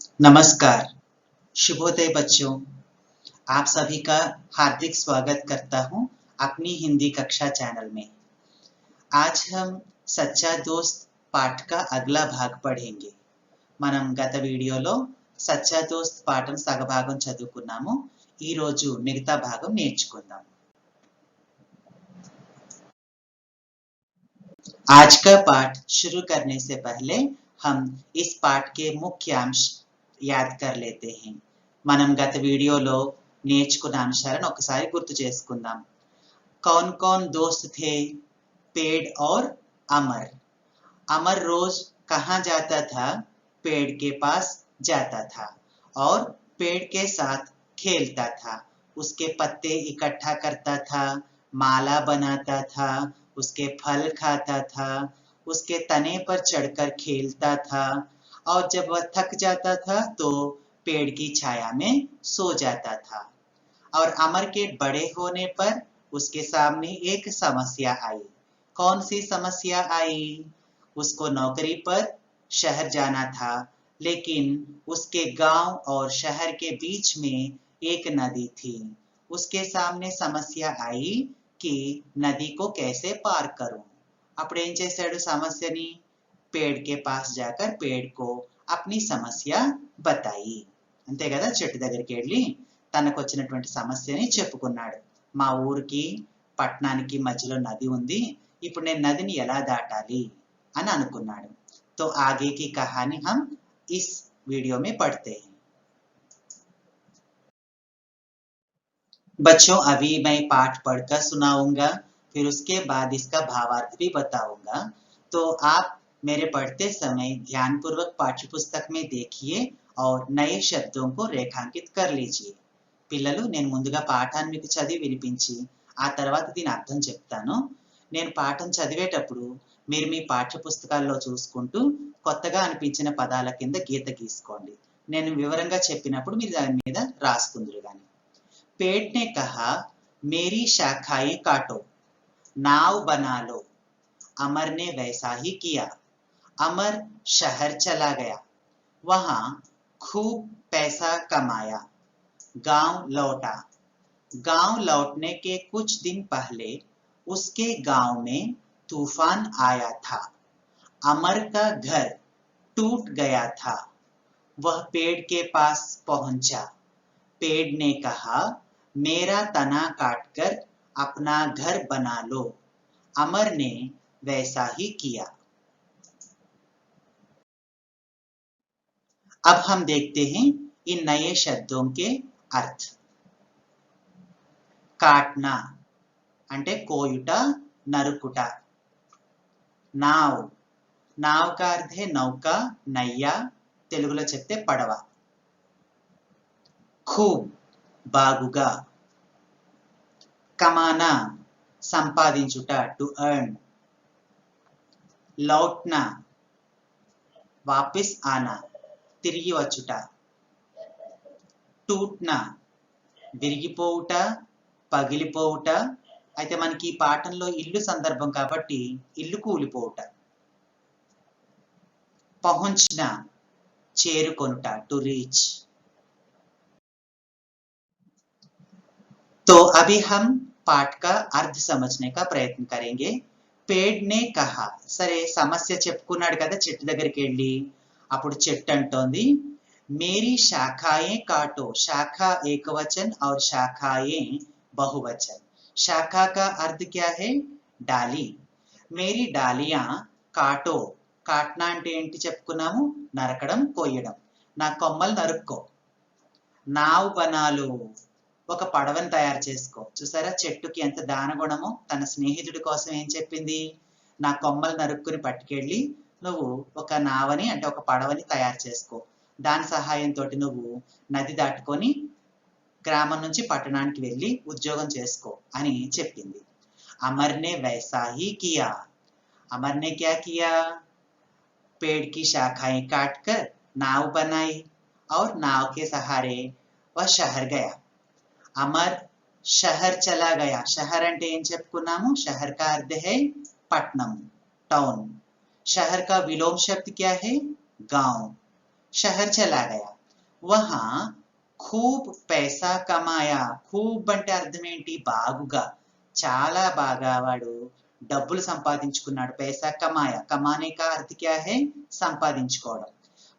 नमस्कार, शुभोदय बच्चों। आप सभी का हार्दिक स्वागत करता हूं अपनी हिंदी कक्षा चैनल में। आज हम सच्चा दोस्त पाठ का अगला भाग पढ़ेंगे। మనం గత వీడియోలో సచ్చా దోస్త్ పాఠం సగభాగం చదువుకున్నాము. ఈ రోజు మిగతా భాగం నేర్చుకుందాం. आज का पाठ शुरू करने से पहले हम इस पाठ के मुख्यांश याद कर लेते हैं. మనం గత వీడియోలో నేర్చుకున్న అంశాలను ఒకసారి గుర్తు చేసుకుందాం. कौन कौन दोस्त थे? पेड़ और अमर. अमर रोज कहाँ जाता था? पेड़ के पास जाता था और पेड़ के साथ खेलता था. उसके पत्ते इकट्ठा करता था, माला बनाता था, उसके फल खाता था, उसके तने पर चढ़कर खेलता था और जब वह थक जाता था तो पेड़ की छाया में सो जाता था. और अमर के बड़े होने पर उसके सामने एक समस्या आई. कौन सी समस्या आई? उसको नौकरी पर शहर जाना था, लेकिन उसके गांव और शहर के बीच में एक नदी थी. उसके सामने समस्या आई कि नदी को कैसे पार करूं. అప్పుడు ఏం చేశాడు సమస్యని? पेड़ के पास जाकर पेड़ को अपनी समस्या बताई. అంతే కదా, చెట్టు దగ్గరికి వెళ్ళి తనకు వచ్చినటువంటి సమస్యని చెప్పుకున్నాడు. మా ఊరికి పట్టణానికి మధ్యలో నది ఉంది, ఇప్పుడు నేను నదిని ఎలా దాటాలి అని అనుకున్నాడు. तो आगे की कहानी हम इस वीडियो में पढ़ते हैं. बच्चों, अभी मैं पाठ पढ़कर सुनाऊंगा, फिर उसके बाद इसका भावार्थ भी बताऊंगा. तो आप मेरे पढ़ते समय ध्यानपूर्वक पाठ्य पुस्तक में देखिए और नए शब्दों को रेखांकित कर लीजिए. పిల్లలు, నేను ముందుగా పాఠాన్ని మీకు చదివి వినిపించి ఆ తర్వాత దీని అర్థం చెప్తాను. నేను పాఠం చదివేటప్పుడు మీరు మీ పాఠ్య పుస్తకాల్లో చూసుకుంటూ కొత్తగా అనిపించిన పదాల కింద గీత గీసుకోండి. నేను వివరంగా చెప్పినప్పుడు మీరు దాని మీద రాసుకుందురు గాని. पेड़ ने कहा, मेरी शाखाएं काटो, नाव बना लो. अमर ने वैसा ही किया. अमर शहर चला गया, वहां खूब पैसा कमाया. गांव लौटा. गांव लौटने के कुछ दिन पहले उसके गांव में तूफान आया था. अमर का घर टूट गया था. वह पेड़ के पास पहुंचा. पेड़ ने कहा, मेरा तना काटकर अपना घर बना लो. अमर ने वैसा ही किया. अब हम देखते हैं इन नए शब्दों के अर्थ. काटना అంటే కోయుట, నరుకుట. नाव, नाव का अर्थ है नौका, नैया, తెలుగులో చెప్తే పడవ. खूब, బాగుగా. కమానా, సంపాదించుట, టు ఎర్న్. లౌట్నా, వాపిస్ ఆనా, తిరిగి వచ్చుట. టూట్నా, విరిగిపోవుట, పగిలిపోవుట. అయితే మనకి ఈ పాఠంలో ఇల్లు సందర్భం కాబట్టి ఇల్లు కూలిపోవుట. పహుంచ్నా, చేరుకొనుట, టు రీచ్. तो अभी हम पाठ का अर्थ समझने का प्रयत्न करेंगे. पेड़ ने कहा, సరే సమస్య చెప్పుకున్నాడు కదా చెట్టు దగ్గరికి వెళ్ళి. అప్పుడు చెట్టు అంటోంది, मेरी शाखाएं काटो. शाखा एकवचन और शाखाएं बहुवचन. शाखा का अर्थ क्या है? डाली. मेरी डालियां काटो. కాట్నా అంటే ఏంటి చెప్పుకున్నాము? నరకడం, కొయ్యడం. నా కొమ్మలు నరుక్కో. నావ్ బనాలో, ఒక పడవని తయారు చేసుకో. చూసారా చెట్టుకి ఎంత దానగుణమో. తన స్నేహితుడి కోసం ఏం చెప్పింది? నా కొమ్మలు నరుక్కుని పట్టుకెళ్ళి నువ్వు ఒక నావని అంటే ఒక పడవని తయారు చేసుకో. దాని సహాయంతో నువ్వు నది దాటుకొని గ్రామం నుంచి పట్టణానికి వెళ్ళి ఉద్యోగం చేసుకో అని చెప్పింది. అమర్నే वैसा ही किया. अमर ने क्या किया? पेड़ की शाखाएं काटकर नाव बनाई और नाव के सहारे वह शहर गया. अमर शहर चला गया. शहर అంటే ఏం చెప్పుకున్నాము? शहर का अर्थ है पटनम, टाउन. शहर का विलोम शब्द क्या है? गांव. शहर चला गया. वहां खूब पैसा కమాయా खूब అంటే అర్థం ఏంటి బాగుగా చాలా బాగా వాడు డబ్బులు సంపాదించుకున్నాడు पैसा కమాయా కమానే కా అర్థ క్యా హై సంపాదించుకోవడం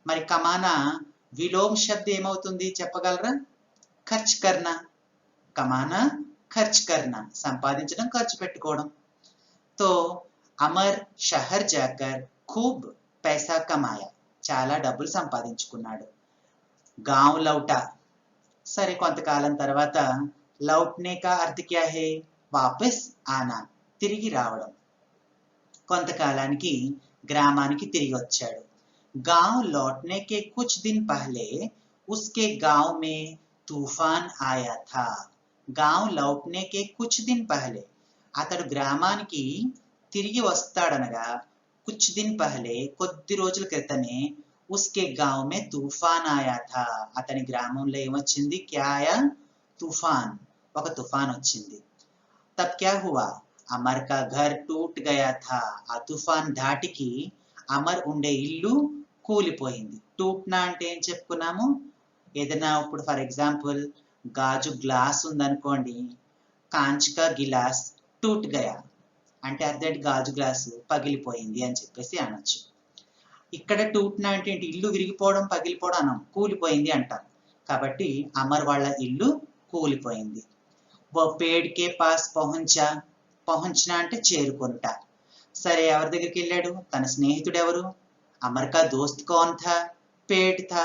మరి కమానా విలోమ శబ్దం ఏమవుతుంది చెప్పగలరా ఖర్చు కర్నా కమానా ఖర్చు కర్నా సంపాదించడం ఖర్చు పెట్టుకోవడం तो अमर शहर जाकर खूब पैसा कमाया చాలా డబ్బులు సంపాదించుకున్నాడు गांव लौटा సరే కొంతకాలం తర్వాత लौटने का अर्थ क्या है वापस आना తిరిగి రావడం కొంతకాలానికి గ్రామానికి తిరిగి వచ్చాడు गांव लौटने के कुछ दिन पहले उसके गांव में तूफान आया था गांव लौटने के कुछ दिन पहले అతడు గ్రామానికి తిరిగి వస్తాడనగా कुछ दिन पहले కొద్ది రోజుల క్రితమే उसके गांव में तूफान आया था అతని గ్రామంలో ఏమొచ్చింది क्या आया तूफान ఒక తుఫాన్ వచ్చింది तब क्या हुआ अमर का घर टूट गया था ఆ తుఫాన్ ధాటికి అమర్ ఉండే ఇల్లు కూలిపోయింది టూట్నా అంటే ఏం చెప్పుకున్నాము ఏదైనా ఇప్పుడు ఫర్ ఎగ్జాంపుల్ గాజు గ్లాస్ ఉందనుకోండి కాంచ్ కా గిలాస్ టూట్ గయా అంటే అర్థం గాజు గ్లాసు పగిలిపోయింది అని చెప్పేసి అనొచ్చు ఇక్కడ టూట్నా అంటే ఏంటి ఇల్లు విరిగిపోవడం పగిలిపోవడం అనం కూలిపోయింది అంటాం కాబట్టి అమర్ వాళ్ళ ఇల్లు కూలిపోయింది वो पेड़ के पास पहुंचा पहुंचना అంటే చేరుకొనుట సరే ఎవరి దగ్గరికి వెళ్ళాడు తన స్నేహితుడు ఎవరు अमर का दोस्त कौन था पेड़ था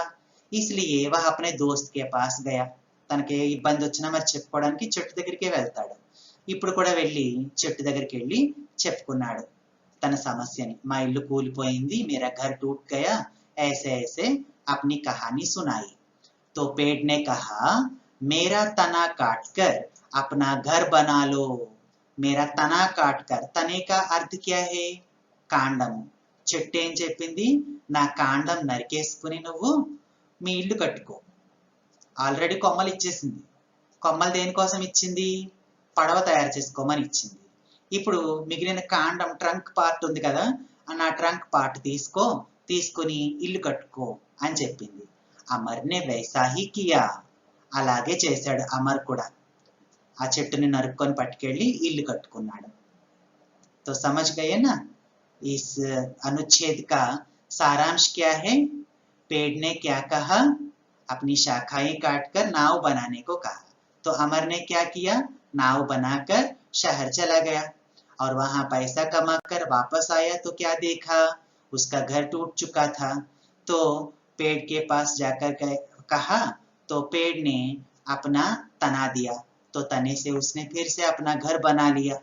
इसलिए वह अपने दोस्त के पास गया తనకి ఏ ఇబ్బంది వచ్చినా మరి చెప్పుకోవడానికి చెట్టు దగ్గరికే వెళ్తాడు ఇప్పుడు కూడా వెళ్ళి చెట్టు దగ్గరికి వెళ్ళి చెప్పుకున్నాడు తన సమస్యని మా ఇల్లు కూలిపోయింది मेरा घर टूट गया ऐसे ऐसे अपनी कहानी सुनाई तो पेड़ ने कहा मेरा तना काटकर अपना घर बना लो मेरा तना काटकर तने का अर्थ क्या है కాండం చెట్టు ఏం చెప్పింది నా కాండం నరికేసుకుని నువ్వు మీ ఇల్లు కట్టుకో ఆల్రెడీ కొమ్మలు ఇచ్చేసింది కొమ్మలు దేనికోసం ఇచ్చింది పడవ తయారు చేసుకోమని ఇచ్చింది ఇప్పుడు మిగిలిన కాండం ట్రంక్ పార్ట్ ఉంది కదా ఆ ట్రంక్ పార్ట్ తీసుకొని ఇల్లు కట్టుకో అని చెప్పింది అమర్నే వైసాహి కియా అలాగే చేశాడు అమర్ కూడా ఆ చెట్టుని నరుక్కొని పట్టుకెళ్ళి ఇల్లు కట్టుకున్నాడు तो समझ गए ना इस अनुच्छेद का सारांश क्या है पेड़ ने क्या कहा अपनी शाखाएं काटकर नाव बनाने को कहा तो अमर ने क्या किया नाव बनाकर शहर चला गया और वहां पैसा कमाकर वापस आया तो क्या देखा उसका घर टूट चुका था तो पेड़ के पास जाकर कहा तो पेड़ ने अपना तना दिया तो तने से उसने फिर से अपना घर बना लिया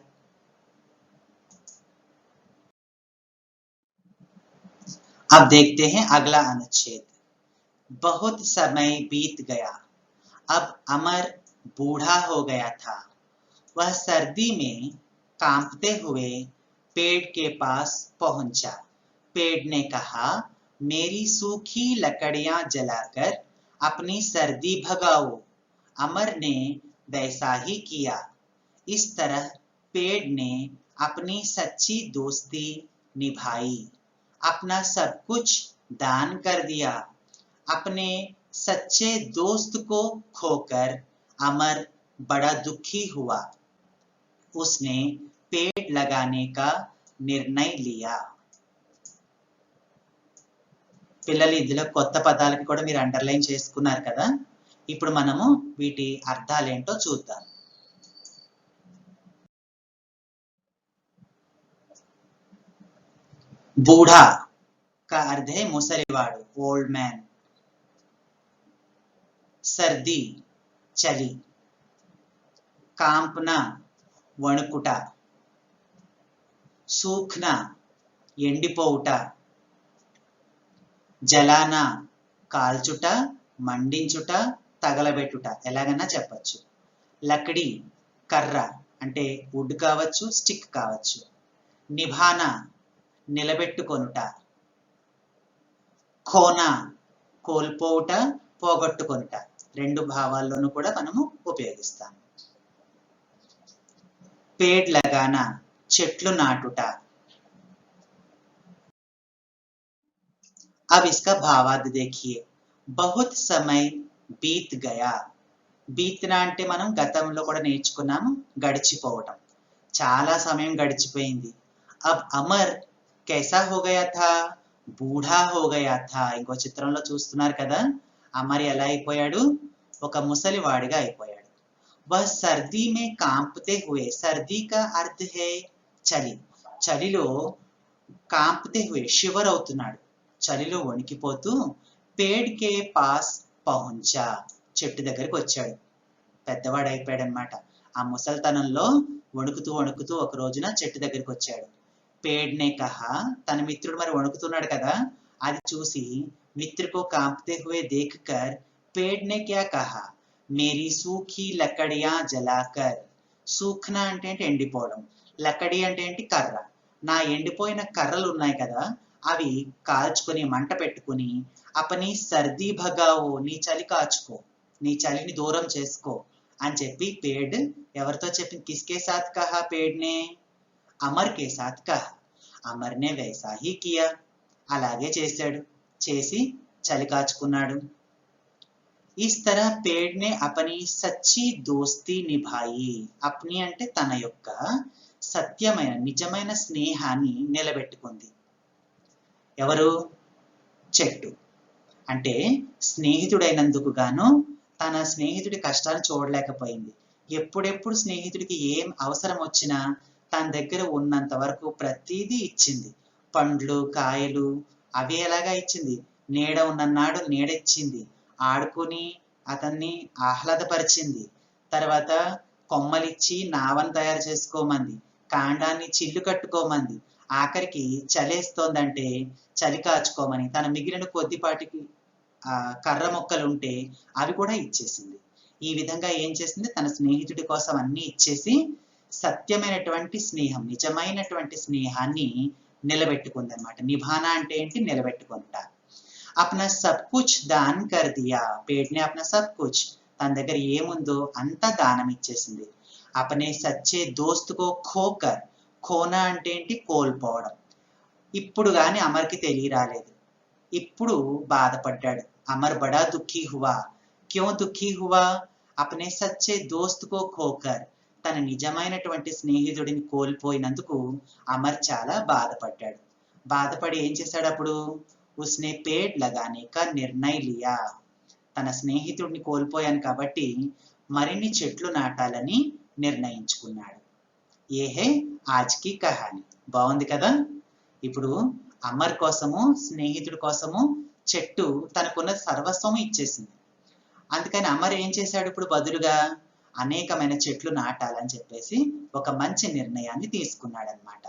अब देखते हैं अगला अनुच्छेद बहुत समय बीत गया अब अमर बूढ़ा हो गया था वह सर्दी में कांपते हुए पेड़ के पास पहुंचा पेड़ ने कहा मेरी सूखी लकड़ियां जलाकर अपनी सर्दी भगाओ अमर ने वैसा ही किया इस तरह पेड़ ने अपनी सच्ची दोस्ती निभाई अपना सब कुछ दान कर दिया अपने सच्चे दोस्त को खोकर अमर बड़ा दुखी हुआ उसने पेड़ लगाने का निर्णय लिया పిల్లలు ఇందులో కొత్త పదాలకి కూడా మీరు అండర్లైన్ చేసుకున్నారు కదా ఇప్పుడు మనము వీటి అర్థాలేంటో చూద్దాం बूढ़ा का अर्थ है मुसलिवाड़ू ओल्ड मैन सर्दी चली कांपना वणुकुट सूखना ఎండిపోవుట జలాన కాల్చుట మండించుట తగలబెట్టుట ఎలాగైనా చెప్పచ్చు లకడి కర్ర అంటే వుడ్ కావచ్చు స్టిక్ కావచ్చు నిభాన నిలబెట్టుకొనుట ఖోన కోల్పోవుట పోగొట్టుకొనుట రెండు భావాల్లోనూ కూడా మనము ఉపయోగిస్తాం पेड़ लगाना చెట్లు నాటుట अब इसका भावार्थ देखिए बहुत समय बीत गया. బీత్నా అంటే మనం గతంలో కూడా నేర్చుకున్నాము గడిచిపోవటం. చాలా సమయం గడిచిపోయింది. అబ్ అమర్ कैसा हो गया था? బూఢా हो गया था. ఇంకో చిత్రంలో చూస్తున్నారు కదా, అమర్ ఎలా అయిపోయాడు? ఒక ముసలివాడిగా అయిపోయాడు. वह सर्दी में कांपते हुए, सर्दी का अर्थ है చలి. చలిలో కాంపతే హుయే, షివర్ అవుతున్నాడు, చలిలో వణికిపోతూ పేడ్ కే పాస్ పహుంచా, చెట్టు దగ్గరికి వచ్చాడు. పెద్దవాడు అయిపోయాడనమాట. ఆ ముసల్తనంలో వణుకుతూ వణుకుతూ ఒక రోజున చెట్టు దగ్గరికి వచ్చాడు. పేడ్నే కహా, తన మిత్రుడు మరి వణుకుతున్నాడు కదా, అది చూసి మిత్రుకో కాంపతే హుయే దేఖ్ కర్ పేడ్నే క్యా కహా, మేరీ సూఖీ లకడియా జలాకర్. సూఖ్నా అంటే ఏంటి? ఎండిపోవడం. లకడి అంటే ఏంటి? కర్ర. నా ఎండిపోయిన కర్రలు ఉన్నాయి కదా, అవి కాల్చుకొని మంట పెట్టుకుని అపని సర్దీ భగావో, నీ చలి కాచుకో, నీ చలిని దూరం చేసుకో అని చెప్పి పేడ్ ఎవరితో చెప్పింది? కిస్కే సాత్ కహా పేడ్నే? అమర్ కే సాత్ కహా. అమర్నే వైసా హీ కియా, అలాగే చేశాడు. చేసి చలి కాచుకున్నాడు. इस तरह पेड़ ने अपनी सच्ची दोस्ती निभाई. अपनी అంటే తన యొక్క సత్యమైన నిజమైన స్నేహాన్ని నిలబెట్టుకుంది. ఎవరు? చెట్టు. అంటే స్నేహితుడైనందుకు గాను తన స్నేహితుడి కష్టాన్ని చూడలేకపోయింది. ఎప్పుడెప్పుడు స్నేహితుడికి ఏం అవసరం వచ్చినా తన దగ్గర ఉన్నంత వరకు ప్రతిదీ ఇచ్చింది. పండ్లు, కాయలు అవి ఎలాగా ఇచ్చింది? నీడ ఉన్ననాడు నీడ ఇచ్చింది. ఆడుకుని అతన్ని ఆహ్లాదపరిచింది. తర్వాత కొమ్మలిచ్చి నావను తయారు చేసుకోమంది. కాండాన్ని చిల్లు కట్టుకోమంది. ఆఖరికి చలేస్తోందంటే చలి కాచుకోమని తన మిగిలిన కొద్దిపాటికి కర్ర మొక్కలు ఉంటే అవి కూడా ఇచ్చేసింది. ఈ విధంగా ఏం చేసింది? తన స్నేహితుడి కోసం అన్ని ఇచ్చేసి సత్యమైనటువంటి స్నేహం, నిజమైనటువంటి స్నేహాన్ని నిలబెట్టుకుంది అనమాట. నిభానా అంటే ఏంటి? నిలబెట్టుకుంటా. अपना सब कुछ दान कर दिया. पेड़ ने अपना सब कुछ, తన దగ్గర ఏముందో అంతా దానం ఇచ్చేసింది. अपने सच्चे दोस्त को खोकर, ఖోనా అంటే ఏంటి? కోల్పోవడం. ఇప్పుడు గాని అమర్కి తెలియరాలేదు. ఇప్పుడు బాధపడ్డాడు. అమర్ బడా దుఃఖీ హువా. క్యో దుఃఖీ హువా? अपने सच्चे दोस्त को खोकर, తన నిజమైనటువంటి స్నేహితుడిని కోల్పోయినందుకు అమర్ చాలా బాధపడ్డాడు. బాధపడి ఏం చేశాడు అప్పుడు? उसने पेड़ लगाने का निर्णय लिया. తన స్నేహితుడిని కోల్పోయాను కాబట్టి మరిన్ని చెట్లు నాటాలని నిర్ణయించుకున్నాడు. ఏ హే ఆజ్ కి కహాని. బాగుంది కదా? ఇప్పుడు అమర్ కోసము, స్నేహితుడి కోసము చెట్టు తనకున్న సర్వస్వం ఇచ్చేసింది. అందుకని అమర్ ఏం చేశాడు? ఇప్పుడు బదులుగా అనేకమైన చెట్లు నాటాలని చెప్పేసి ఒక మంచి నిర్ణయాన్ని తీసుకున్నాడు అన్నమాట.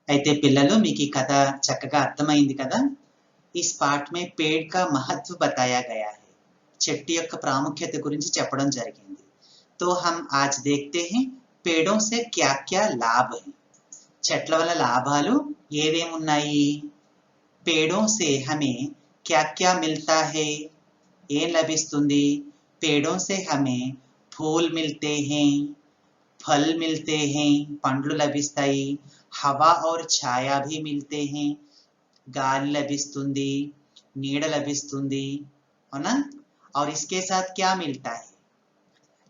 అయితే పిల్లలు, మీకు ఈ కథ చక్కగా అర్థమైంది కదా? इस पाठ में पेड़ का महत्व बताया गया है. చెట్టు యొక్క ప్రాముఖ్యత గురించి చెప్పడం జరిగింది. तो हम आज देखते हैं पेड़ों से क्या क्या लाभ है. చెట్ల వల్ల లాభాలు ఏవేమి ఉన్నాయి? पेड़ों से हमें क्या क्या मिलता है. ఏం లభిస్తుంది? पेड़ों से हमें फूल मिलते हैं, फल मिलते हैं, పండ్లు లభిస్తాయి. हवा और छाया भी मिलते हैं, గాలి లభిస్తుంది, నీడ లభిస్తుంది, అవునా? और इसके साथ क्या मिलता है?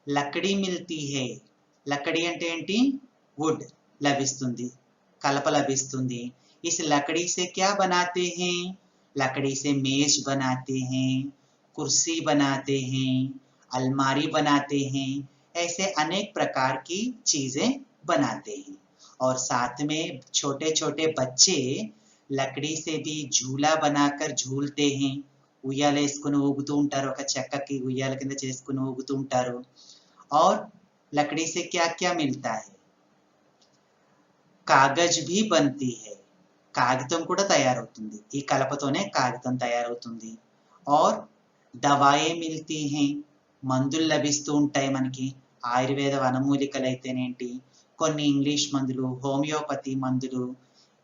लकड़ी मिलती है. लकड़ी అంటే ఏంటి? వుడ్ లభిస్తుంది, కలప లభిస్తుంది. इस लकड़ी से क्या बनाते हैं? लकड़ी से मेज बनाते हैं, कुर्सी बनाते हैं, अलमारी बनाते हैं. ऐसे अनेक प्रकार की चीजें बनाते हैं. और साथ में छोटे छोटे बच्चे लकड़ी से भी झूला बनाकर झूलते हैं. ఉయ్యాల వేసుకుని ఊగుతూ ఉంటారు, ఒక చెక్కకి ఉయ్యాల కింద చేసుకుని ఊగుతూ ఉంటారు. और लकड़ी से क्या क्या मिलता है? कागज भी बनती है. కాగితం కూడా తయారవుతుంది. ఈ కలపతోనే కాగితం తయారవుతుంది. और दवाएं मिलती हैं. మందులు లభిస్తూ ఉంటాయి మనకి. ఆయుర్వేద వనమూలికలు అయితేనేంటి, కొన్ని ఇంగ్లీష్ మందులు, హోమియోపతి మందులు,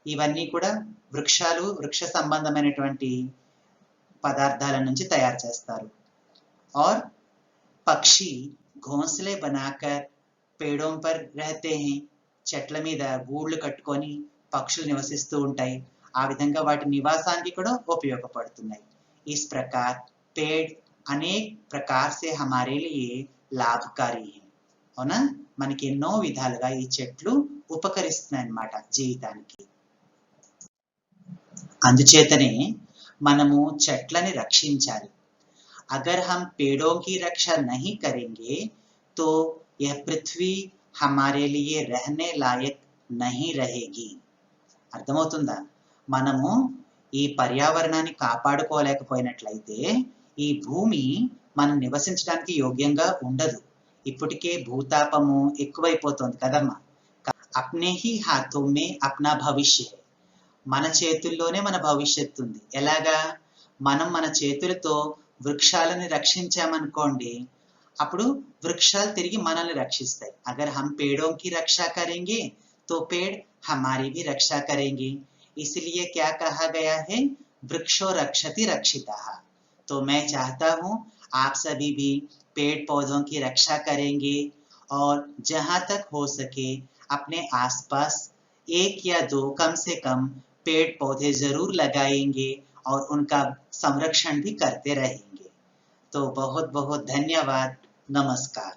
ఇవన్నీ కూడా వృక్షాలు, వృక్ష సంబంధమైనటువంటి పదార్థాల నుంచి తయారు చేస్తారు. और పక్షి घोंसले बनाकर पेड़ों पर रहते हैं. చెట్ల మీద గూళ్ళు కట్టుకొని పక్షులు నివసిస్తూ ఉంటాయి. ఆ విధంగా వాటి నివాసానికి కూడా ఉపయోగపడుతున్నాయి। इस प्रकार पेड़ अनेक प्रकार से हमारे लिए लाभकारी है। అవునా? మనకి ఎన్నో విధాలుగా ఈ చెట్లు ఉపకరిస్తున్నాయన్నమాట జీవితానికి। అందుచేతనే మనము చెట్లని రక్షించాలి। अगर हम पेड़ों की रक्षा नहीं करेंगे तो यह पृथ्वी हमारे लिए रहने लायक नहीं रहेगी। అర్థమవుతుందా? మనము ఈ పర్యావరణాన్ని కాపాడుకోలేకపోయినట్లయితే ఈ భూమి మనం నివసించడానికి యోగ్యంగా ఉండదు। ఇప్పటికే భూతాపము ఎక్కువైపోతోంది కదమ్మా। अपने ही हाथों में अपना भविष्य है। మన చేతుల్లోనే మన భవిష్యత్తు ఉంది। ఎలాగా? మనం మన చేతులతో వృక్షాలను రక్షించామనుకోండి, అప్పుడు వృక్షాలు తిరిగి మనల్ని రక్షిస్తాయి। अगर हम पेड़ों की रक्षा करेंगे तो पेड़ हमारी भी रक्षा करेंगे। इसलिए क्या कहा गया है? वृक्षो रक्षति रक्षितः। तो मैं चाहता हूँ आप सभी भी पेड़ पौधों की रक्षा करेंगे और जहाँ तक हो सके अपने आसपास 1 या 2 कम से कम पेड़ पौधे जरूर लगाएंगे और उनका संरक्षण भी करते रहेंगे। तो बहुत बहुत धन्यवाद। नमस्कार।